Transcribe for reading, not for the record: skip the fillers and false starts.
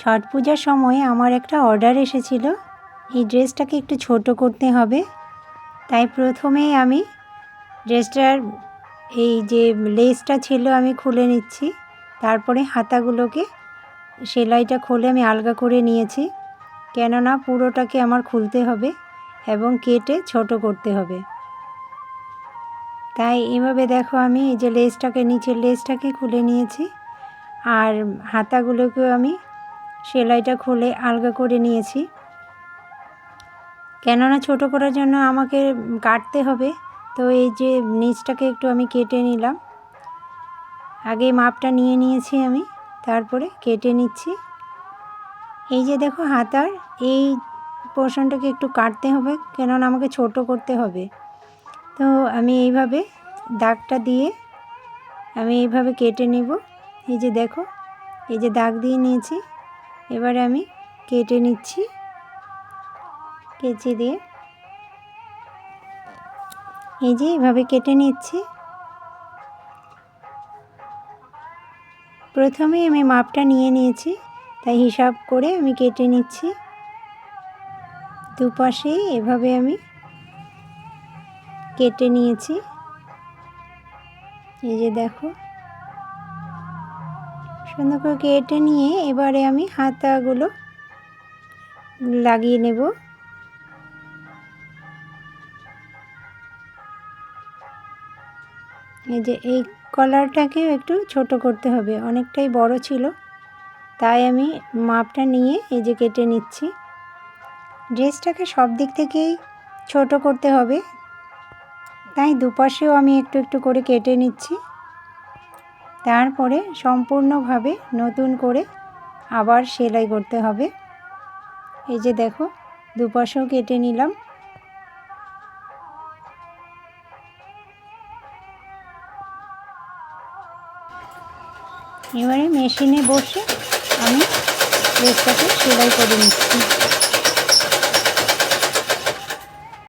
ছট পূজার সময় আমার একটা অর্ডার এসেছিল, এই ড্রেসটাকে একটু ছোট করতে হবে। তাই প্রথমেই আমি ড্রেসটার এই যে লেসটা ছিল আমি খুলে নিচ্ছি, তারপরে হাতাগুলোকে সেলাইটা খুলে আমি আলগা করে নিয়েছি, কেননা পুরোটাকে আমার খুলতে হবে এবং কেটে ছোট করতে হবে। তাই এভাবে দেখো আমি এই যে লেসটাকে, নিচের লেসটাকে খুলে নিয়েছি আর হাতাগুলোকেও আমি সেলাইটা খুলে আলগা করে নিয়েছি, কেননা ছোট করার জন্য আমাকে কাটতে হবে। তো এই যে নিচটাকে একটু আমি কেটে নিলাম, আগে মাপটা নিয়ে নিয়েছি আমি, তারপরে কেটে নিচ্ছি। এই যে দেখো হাতার এই পোর্শনটাকে একটু কাটতে হবে, কেননা আমাকে ছোট করতে হবে। তো আমি এইভাবে দাগটা দিয়ে আমি এইভাবে কেটে নেব। এই যে দেখো, এই যে দাগ দিয়ে নিয়েছি, এবারে আমি কেটে নিচ্ছি কেচি দিয়ে। এই যে এইভাবে কেটে নিচ্ছি। প্রথমেই আমি মাপটা নিয়ে নিয়েছি, তাই হিসাব করে আমি কেটে নিচ্ছি। দুপাশেই এভাবে আমি কেটে নিয়েছি। এই যে দেখো, সুন্দর করে কেটে নিয়ে এবারে আমি হাতাগুলো লাগিয়ে নেব। এই যে এই কলারটাকে একটু ছোট করতে হবে, অনেকটাই বড় ছিল, তাই আমি মাপটা নিয়ে এই যে কেটে নিচ্ছি। ড্রেসটাকে সব দিক থেকেই ছোট করতে হবে, তাই দুপাশেও আমি একটু একটু করে কেটে নিচ্ছি। তারপরে সম্পূর্ণভাবে নতুন করে আবার সেলাই করতে হবে। এই যে দেখো, দুপাশেও কেটে নিলাম। এবারে মেশিনে বসে আমি ড্রেসটাকে সেলাই করে নিচ্ছি।